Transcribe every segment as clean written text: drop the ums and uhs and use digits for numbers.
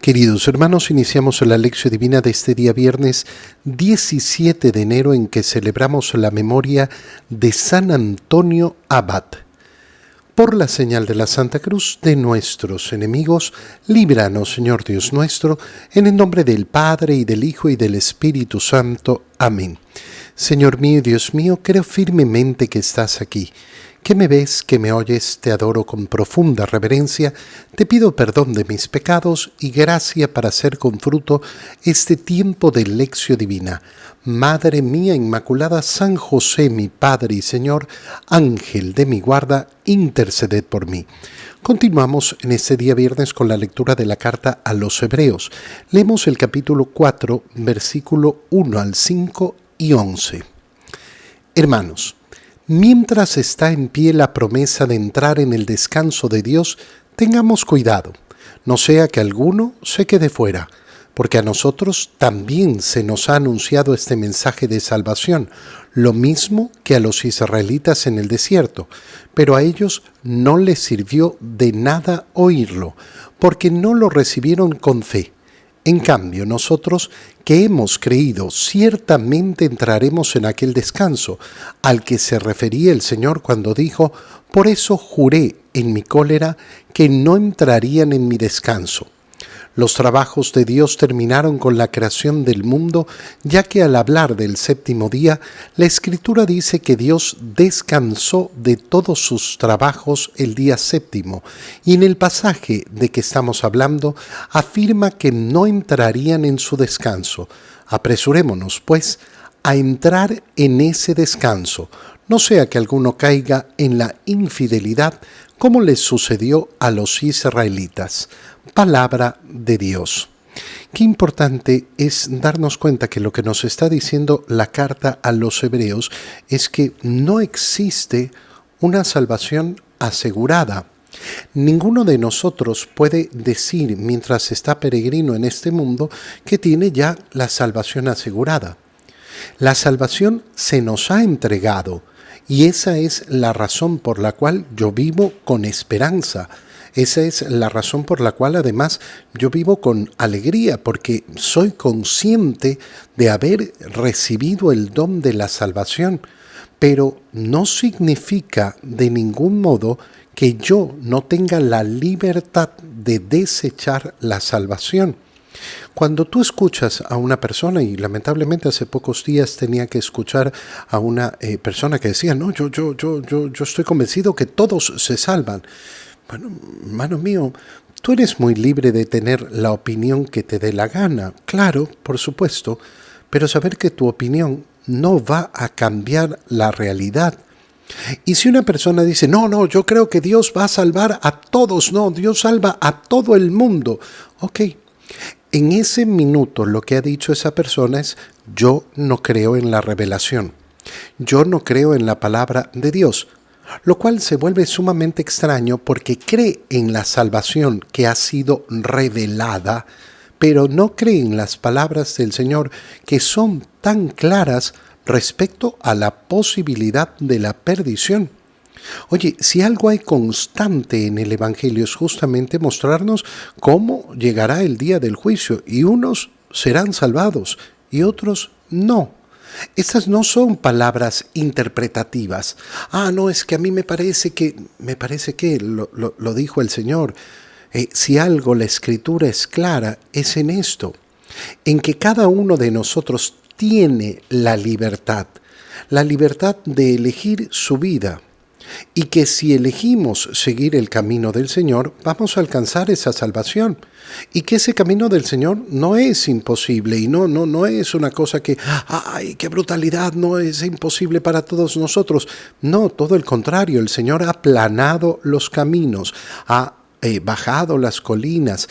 Queridos hermanos, iniciamos la lección divina de este día viernes 17 de enero en que celebramos la memoria de San Antonio Abad. Por la señal de la Santa Cruz de nuestros enemigos, líbranos, Señor Dios nuestro, en el nombre del Padre, y del Hijo, y del Espíritu Santo. Amén. Señor mío y Dios mío, creo firmemente que estás aquí, que me ves, que me oyes, te adoro con profunda reverencia, te pido perdón de mis pecados y gracia para hacer con fruto este tiempo de lección divina. Madre mía Inmaculada, San José, mi Padre y Señor, Ángel de mi guarda, interceded por mí. Continuamos en este día viernes con la lectura de la carta a los Hebreos. Leemos el capítulo 4, versículo 1 al 5 y 11. Hermanos, mientras está en pie la promesa de entrar en el descanso de Dios, tengamos cuidado, no sea que alguno se quede fuera, porque a nosotros también se nos ha anunciado este mensaje de salvación, lo mismo que a los israelitas en el desierto, pero a ellos no les sirvió de nada oírlo, porque no lo recibieron con fe. En cambio, nosotros que hemos creído, ciertamente entraremos en aquel descanso, al que se refería el Señor cuando dijo: «Por eso juré en mi cólera que no entrarían en mi descanso». Los trabajos de Dios terminaron con la creación del mundo, ya que al hablar del séptimo día, la Escritura dice que Dios descansó de todos sus trabajos el día séptimo, y en el pasaje de que estamos hablando, afirma que no entrarían en su descanso. Apresurémonos, pues, a entrar en ese descanso, no sea que alguno caiga en la infidelidad, como les sucedió a los israelitas. Palabra de Dios. Qué importante es darnos cuenta que lo que nos está diciendo la carta a los Hebreos es que no existe una salvación asegurada. Ninguno de nosotros puede decir, mientras está peregrino en este mundo, que tiene ya la salvación asegurada. La salvación se nos ha entregado, y esa es la razón por la cual yo vivo con esperanza. Esa es la razón por la cual además yo vivo con alegría, porque soy consciente de haber recibido el don de la salvación, pero no significa de ningún modo que yo no tenga la libertad de desechar la salvación. Cuando tú escuchas a una persona, y lamentablemente hace pocos días tenía que escuchar a una persona que decía: no, yo estoy convencido que todos se salvan. Bueno, hermano mío, tú eres muy libre de tener la opinión que te dé la gana, claro, por supuesto, pero saber que tu opinión no va a cambiar la realidad. Y si una persona dice: no, yo creo que Dios va a salvar a todos, no, Dios salva a todo el mundo. Ok, en ese minuto lo que ha dicho esa persona es: yo no creo en la revelación, yo no creo en la palabra de Dios. Lo cual se vuelve sumamente extraño porque cree en la salvación que ha sido revelada, pero no cree en las palabras del Señor que son tan claras respecto a la posibilidad de la perdición. Oye, si algo hay constante en el Evangelio es justamente mostrarnos cómo llegará el día del juicio, y unos serán salvados y otros no. Estas no son palabras interpretativas. No, es que a mí me parece que lo dijo el Señor. Si algo la Escritura es clara, es en esto, en que cada uno de nosotros tiene la libertad de elegir su vida, y que si elegimos seguir el camino del Señor, vamos a alcanzar esa salvación, y que ese camino del Señor no es imposible, y no es una cosa que, ¡ay, qué brutalidad!, no es imposible para todos nosotros. No, todo el contrario, el Señor ha aplanado los caminos, ha bajado las colinas,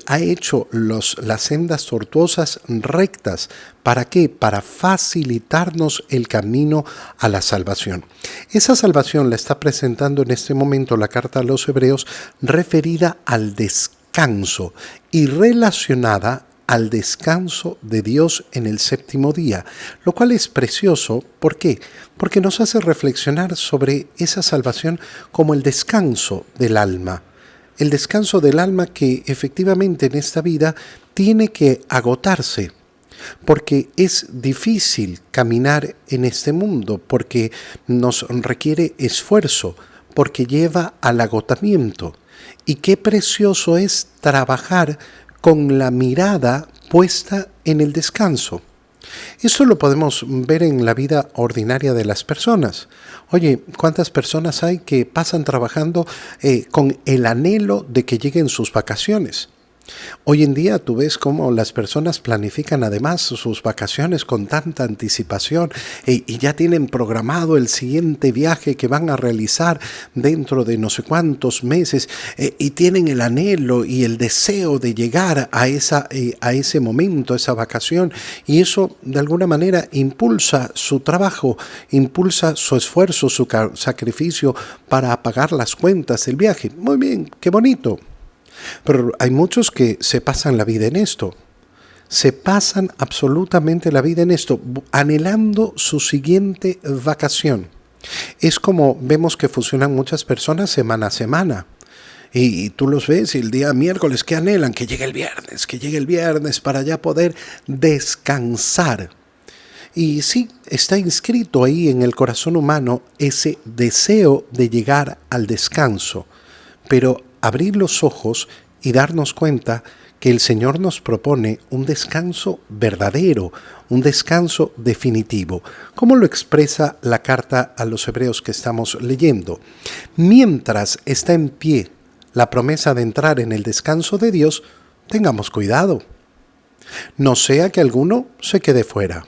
ha hecho las sendas tortuosas rectas. ¿Para qué? Para facilitarnos el camino a la salvación. Esa salvación la está presentando en este momento la carta a los Hebreos, referida al descanso y relacionada al descanso de Dios en el séptimo día, lo cual es precioso. ¿Por qué? Porque nos hace reflexionar sobre esa salvación como el descanso del alma. El descanso del alma que efectivamente en esta vida tiene que agotarse, porque es difícil caminar en este mundo, porque nos requiere esfuerzo, porque lleva al agotamiento. Y qué precioso es trabajar con la mirada puesta en el descanso. Esto lo podemos ver en la vida ordinaria de las personas. Oye, ¿cuántas personas hay que pasan trabajando con el anhelo de que lleguen sus vacaciones? Hoy en día tú ves cómo las personas planifican además sus vacaciones con tanta anticipación y ya tienen programado el siguiente viaje que van a realizar dentro de no sé cuántos meses y tienen el anhelo y el deseo de llegar a ese momento, a esa vacación, y eso de alguna manera impulsa su trabajo, impulsa su esfuerzo, su sacrificio para pagar las cuentas del viaje. Muy bien, qué bonito. Pero hay muchos que se pasan la vida en esto, se pasan absolutamente la vida en esto, anhelando su siguiente vacación. Es como vemos que funcionan muchas personas semana a semana. Y tú los ves y el día miércoles que anhelan, que llegue el viernes para ya poder descansar. Y sí, está inscrito ahí en el corazón humano ese deseo de llegar al descanso, pero abrir los ojos y darnos cuenta que el Señor nos propone un descanso verdadero, un descanso definitivo. ¿Cómo lo expresa la carta a los Hebreos que estamos leyendo? Mientras está en pie la promesa de entrar en el descanso de Dios, tengamos cuidado. No sea que alguno se quede fuera.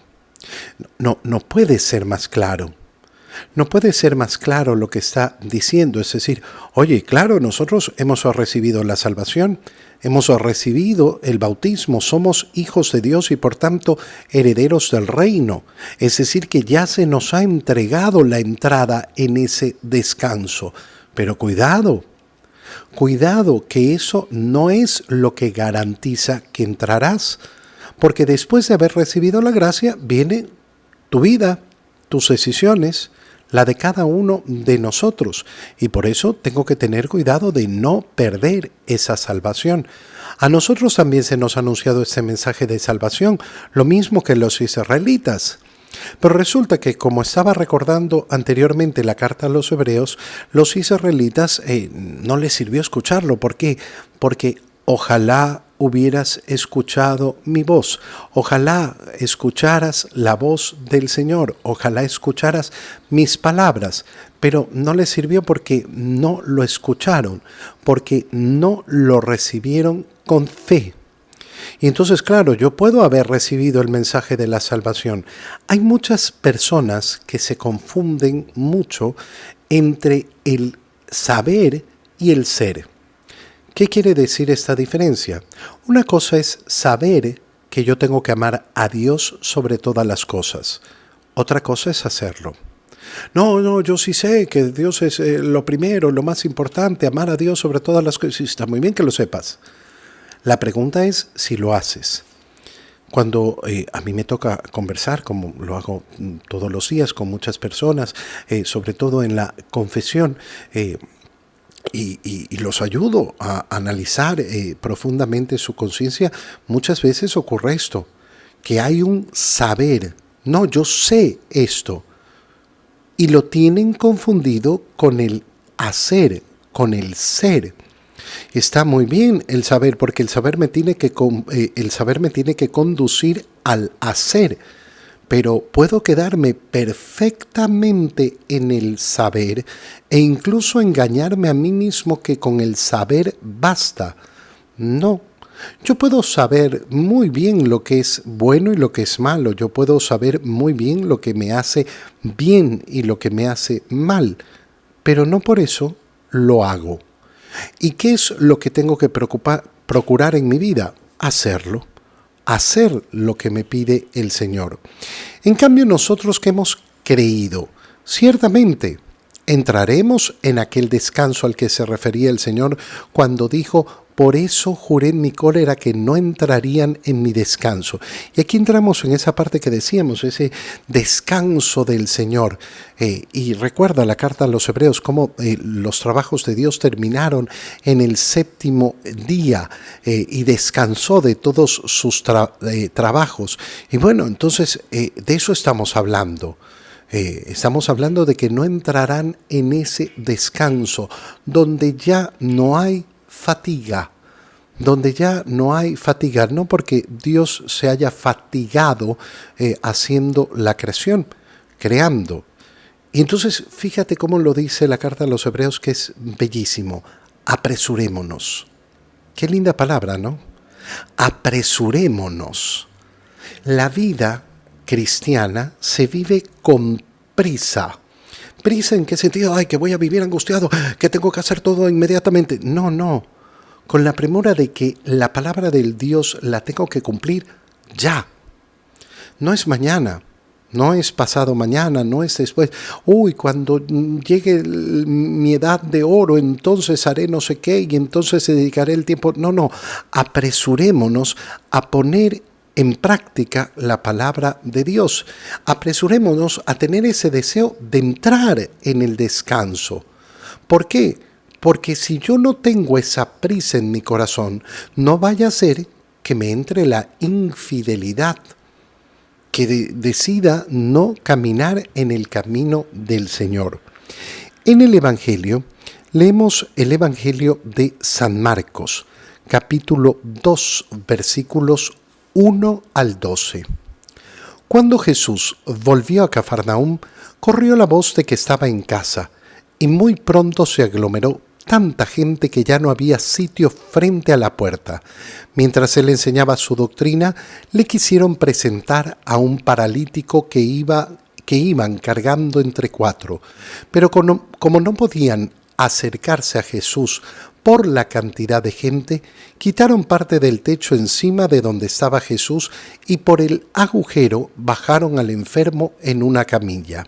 No puede ser más claro. No puede ser más claro lo que está diciendo, es decir, oye, claro, nosotros hemos recibido la salvación, hemos recibido el bautismo, somos hijos de Dios y por tanto herederos del reino, es decir, que ya se nos ha entregado la entrada en ese descanso, pero cuidado que eso no es lo que garantiza que entrarás, porque después de haber recibido la gracia viene tu vida, tus decisiones, la de cada uno de nosotros, y por eso tengo que tener cuidado de no perder esa salvación. A nosotros también se nos ha anunciado este mensaje de salvación, lo mismo que los israelitas. Pero resulta que, como estaba recordando anteriormente la carta a los Hebreos, los israelitas no les sirvió escucharlo. ¿Por qué? Porque ojalá hubieras escuchado mi voz, ojalá escucharas la voz del Señor, ojalá escucharas mis palabras, pero no les sirvió porque no lo escucharon, porque no lo recibieron con fe. Y entonces, claro, yo puedo haber recibido el mensaje de la salvación. Hay muchas personas que se confunden mucho entre el saber y el ser. ¿Qué quiere decir esta diferencia? Una cosa es saber que yo tengo que amar a Dios sobre todas las cosas. Otra cosa es hacerlo. No, yo sí sé que Dios es lo primero, lo más importante, amar a Dios sobre todas las cosas. Sí, está muy bien que lo sepas. La pregunta es si lo haces. Cuando a mí me toca conversar, como lo hago todos los días con muchas personas, sobre todo en la confesión, y los ayudo a analizar profundamente su conciencia, muchas veces ocurre esto, que hay un saber, no, yo sé esto, y lo tienen confundido con el hacer, con el ser. Está muy bien el saber, porque el saber me tiene que conducir al hacer, pero puedo quedarme perfectamente en el saber e incluso engañarme a mí mismo que con el saber basta. No, yo puedo saber muy bien lo que es bueno y lo que es malo, yo puedo saber muy bien lo que me hace bien y lo que me hace mal, pero no por eso lo hago. ¿Y qué es lo que tengo que procurar en mi vida? Hacerlo. Hacer lo que me pide el Señor. En cambio, nosotros que hemos creído, ciertamente entraremos en aquel descanso al que se refería el Señor cuando dijo: Por eso juré en mi cólera que no entrarían en mi descanso. Y aquí entramos en esa parte que decíamos, ese descanso del Señor. Y recuerda la carta a los Hebreos, cómo los trabajos de Dios terminaron en el séptimo día y descansó de todos sus trabajos. Y bueno, entonces de eso estamos hablando. Estamos hablando de que no entrarán en ese descanso donde ya no hay fatiga, no porque Dios se haya fatigado haciendo la creación, creando. Y entonces fíjate cómo lo dice la carta a los Hebreos, que es bellísimo: apresurémonos. Qué linda palabra, ¿no? Apresurémonos. La vida cristiana se vive con prisa. ¿Prisa en qué sentido? Ay, que voy a vivir angustiado, que tengo que hacer todo inmediatamente. No. Con la premura de que la palabra del Dios la tengo que cumplir ya. No es mañana, no es pasado mañana, no es después. Uy, cuando llegue mi edad de oro, entonces haré no sé qué y entonces dedicaré el tiempo. No. Apresurémonos a poner en práctica la palabra de Dios. Apresurémonos a tener ese deseo de entrar en el descanso. ¿Por qué? Porque si yo no tengo esa prisa en mi corazón, no vaya a ser que me entre la infidelidad, que decida no caminar en el camino del Señor. En el Evangelio, leemos el Evangelio de San Marcos, capítulo 2, versículos 1 al 12. Cuando Jesús volvió a Cafarnaúm, corrió la voz de que estaba en casa, y muy pronto se aglomeró tanta gente que ya no había sitio frente a la puerta. Mientras él enseñaba su doctrina, le quisieron presentar a un paralítico que iban cargando entre 4, pero como no podían acercarse a Jesús por la cantidad de gente, quitaron parte del techo encima de donde estaba Jesús y por el agujero bajaron al enfermo en una camilla.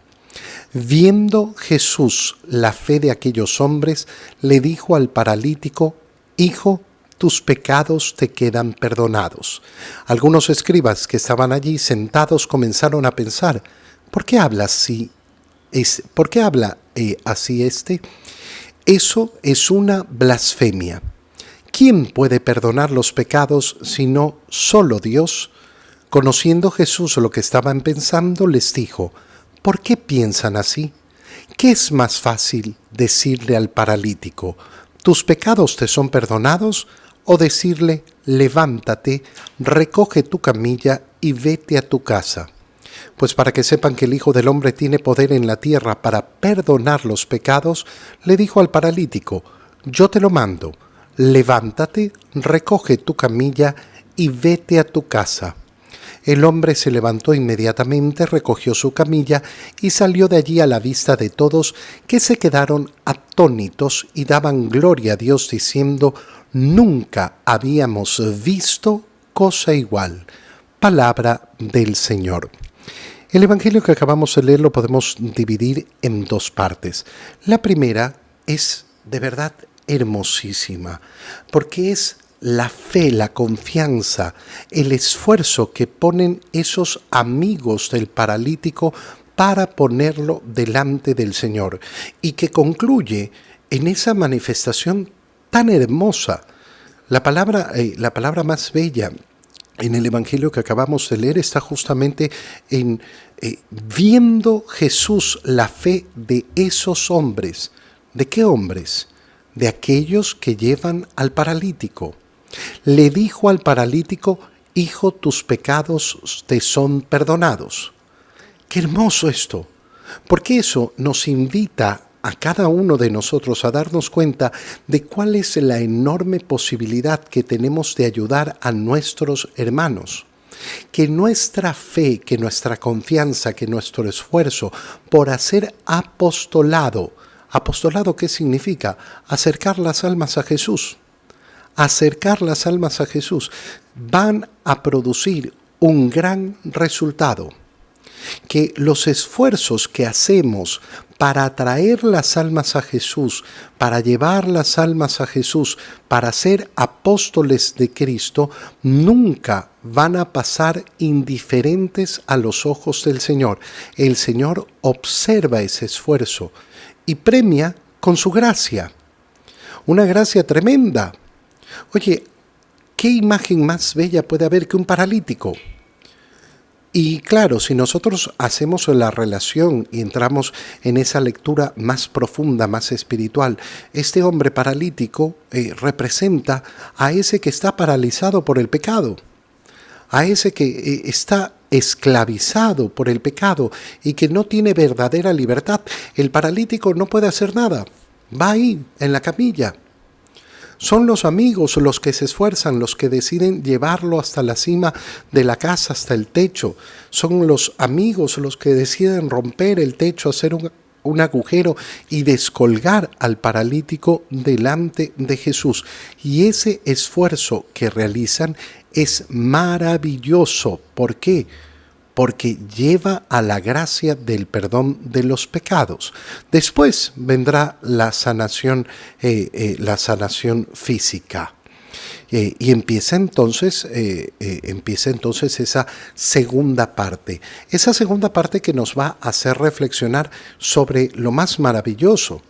Viendo Jesús la fe de aquellos hombres, le dijo al paralítico: Hijo, tus pecados te quedan perdonados. Algunos escribas que estaban allí sentados comenzaron a pensar: ¿por qué habla así? ¿Por qué habla así este? Eso es una blasfemia. ¿Quién puede perdonar los pecados sino solo Dios? Conociendo Jesús lo que estaban pensando, les dijo: ¿por qué piensan así? ¿Qué es más fácil decirle al paralítico: tus pecados te son perdonados? O decirle: levántate, recoge tu camilla y vete a tu casa. Pues para que sepan que el Hijo del Hombre tiene poder en la tierra para perdonar los pecados, le dijo al paralítico: yo te lo mando, levántate, recoge tu camilla y vete a tu casa. El hombre se levantó inmediatamente, recogió su camilla y salió de allí a la vista de todos, que se quedaron atónitos y daban gloria a Dios diciendo: nunca habíamos visto cosa igual. Palabra del Señor. El Evangelio que acabamos de leer lo podemos dividir en 2 partes. La primera es de verdad hermosísima, porque es la fe, la confianza, el esfuerzo que ponen esos amigos del paralítico para ponerlo delante del Señor, y que concluye en esa manifestación tan hermosa. La palabra más bella en el Evangelio que acabamos de leer está justamente en viendo Jesús la fe de esos hombres. ¿De qué hombres? De aquellos que llevan al paralítico. Le dijo al paralítico: hijo, tus pecados te son perdonados. ¡Qué hermoso esto! Porque eso nos invita a cada uno de nosotros a darnos cuenta de cuál es la enorme posibilidad que tenemos de ayudar a nuestros hermanos. Que nuestra fe, que nuestra confianza, que nuestro esfuerzo por hacer apostolado. ¿Apostolado qué significa? Acercar las almas a Jesús. Acercar las almas a Jesús van a producir un gran resultado. Que los esfuerzos que hacemos para traer las almas a Jesús, para llevar las almas a Jesús, para ser apóstoles de Cristo, nunca van a pasar indiferentes a los ojos del Señor. El Señor observa ese esfuerzo y premia con su gracia. Una gracia tremenda. Oye, ¿qué imagen más bella puede haber que un paralítico? Y claro, si nosotros hacemos la relación y entramos en esa lectura más profunda, más espiritual, este hombre paralítico representa a ese que está paralizado por el pecado, a ese que está esclavizado por el pecado y que no tiene verdadera libertad. El paralítico no puede hacer nada, va ahí en la camilla. Son los amigos los que se esfuerzan, los que deciden llevarlo hasta la cima de la casa, hasta el techo. Son los amigos los que deciden romper el techo, hacer un agujero y descolgar al paralítico delante de Jesús. Y ese esfuerzo que realizan es maravilloso. ¿Por qué? Porque lleva a la gracia del perdón de los pecados. Después vendrá la sanación física. Y empieza entonces esa segunda parte. Esa segunda parte que nos va a hacer reflexionar sobre lo más maravilloso,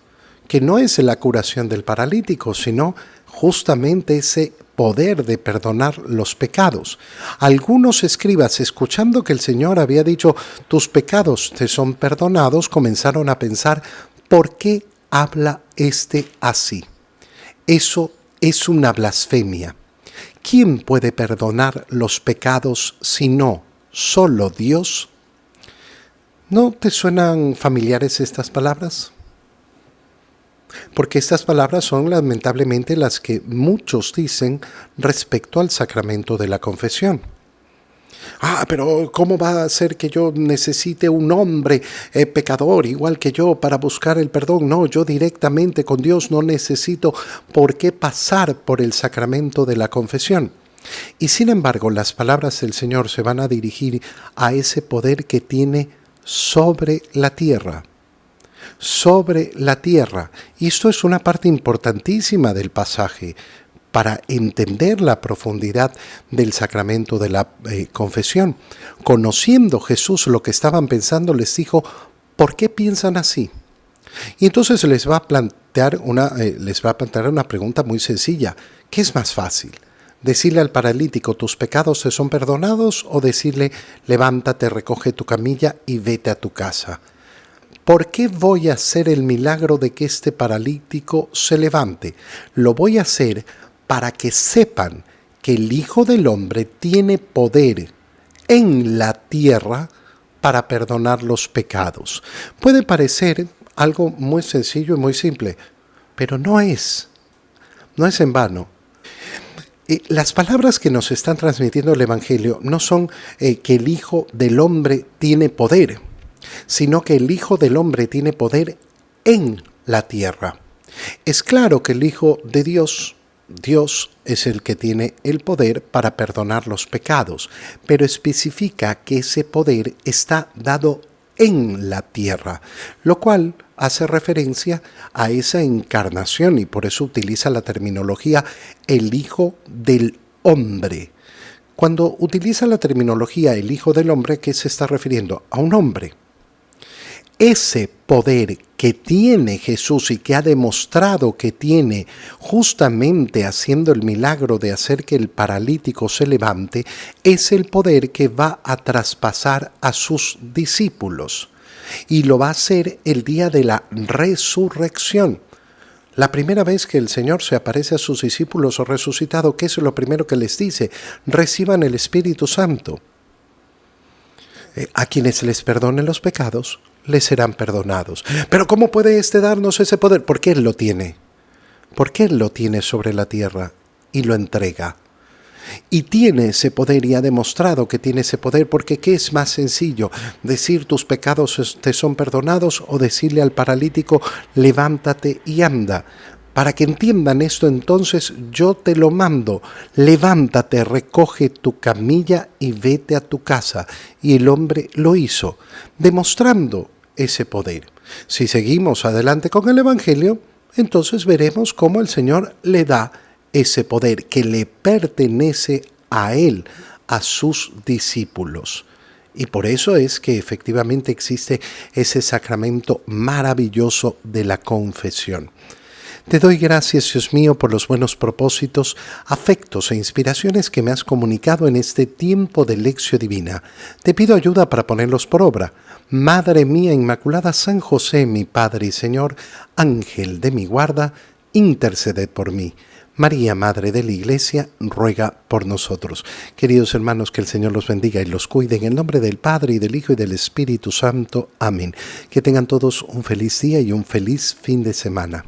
que no es la curación del paralítico, sino justamente ese poder de perdonar los pecados. Algunos escribas, escuchando que el Señor había dicho, tus pecados te son perdonados, comenzaron a pensar, ¿por qué habla así? Eso es una blasfemia. ¿Quién puede perdonar los pecados sino solo Dios? ¿No te suenan familiares estas palabras? Porque estas palabras son lamentablemente las que muchos dicen respecto al sacramento de la confesión. Pero ¿cómo va a ser que yo necesite un hombre pecador igual que yo para buscar el perdón? No, yo directamente con Dios no necesito por qué pasar por el sacramento de la confesión. Y sin embargo, las palabras del Señor se van a dirigir a ese poder que tiene sobre la tierra. Sobre la tierra. Y esto es una parte importantísima del pasaje para entender la profundidad del sacramento de la confesión. Conociendo Jesús lo que estaban pensando, les dijo, ¿por qué piensan así? Y entonces les va a plantear una pregunta muy sencilla. ¿Qué es más fácil? ¿Decirle al paralítico, tus pecados te son perdonados? ¿O decirle, levántate, recoge tu camilla y vete a tu casa? ¿Por qué voy a hacer el milagro de que este paralítico se levante? Lo voy a hacer para que sepan que el Hijo del Hombre tiene poder en la tierra para perdonar los pecados. Puede parecer algo muy sencillo y muy simple, pero no es en vano. Las palabras que nos están transmitiendo el Evangelio no son que el Hijo del Hombre tiene poder, sino que el Hijo del Hombre tiene poder en la tierra. Es claro que el Hijo de Dios es el que tiene el poder para perdonar los pecados, pero especifica que ese poder está dado en la tierra, lo cual hace referencia a esa encarnación y por eso utiliza la terminología el Hijo del Hombre. Cuando utiliza la terminología el Hijo del Hombre, ¿qué se está refiriendo? A un hombre. Ese poder que tiene Jesús y que ha demostrado que tiene justamente haciendo el milagro de hacer que el paralítico se levante, es el poder que va a traspasar a sus discípulos. Y lo va a hacer el día de la resurrección. La primera vez que el Señor se aparece a sus discípulos resucitado, ¿qué es lo primero que les dice? Reciban el Espíritu Santo. A quienes les perdonen los pecados, les serán perdonados. Pero ¿cómo puede darnos ese poder? Porque Él lo tiene. Porque Él lo tiene sobre la tierra y lo entrega. Y tiene ese poder y ha demostrado que tiene ese poder, porque ¿qué es más sencillo? ¿Decir tus pecados te son perdonados o decirle al paralítico levántate y anda? Para que entiendan esto, entonces yo te lo mando, levántate, recoge tu camilla y vete a tu casa. Y el hombre lo hizo, demostrando ese poder. Si seguimos adelante con el Evangelio, entonces veremos cómo el Señor le da ese poder que le pertenece a Él, a sus discípulos. Y por eso es que efectivamente existe ese sacramento maravilloso de la confesión. Te doy gracias, Dios mío, por los buenos propósitos, afectos e inspiraciones que me has comunicado en este tiempo de Lección Divina. Te pido ayuda para ponerlos por obra. Madre mía Inmaculada, San José, mi Padre y Señor, Ángel de mi guarda, interceded por mí. María, Madre de la Iglesia, ruega por nosotros. Queridos hermanos, que el Señor los bendiga y los cuide en el nombre del Padre, y del Hijo, y del Espíritu Santo. Amén. Que tengan todos un feliz día y un feliz fin de semana.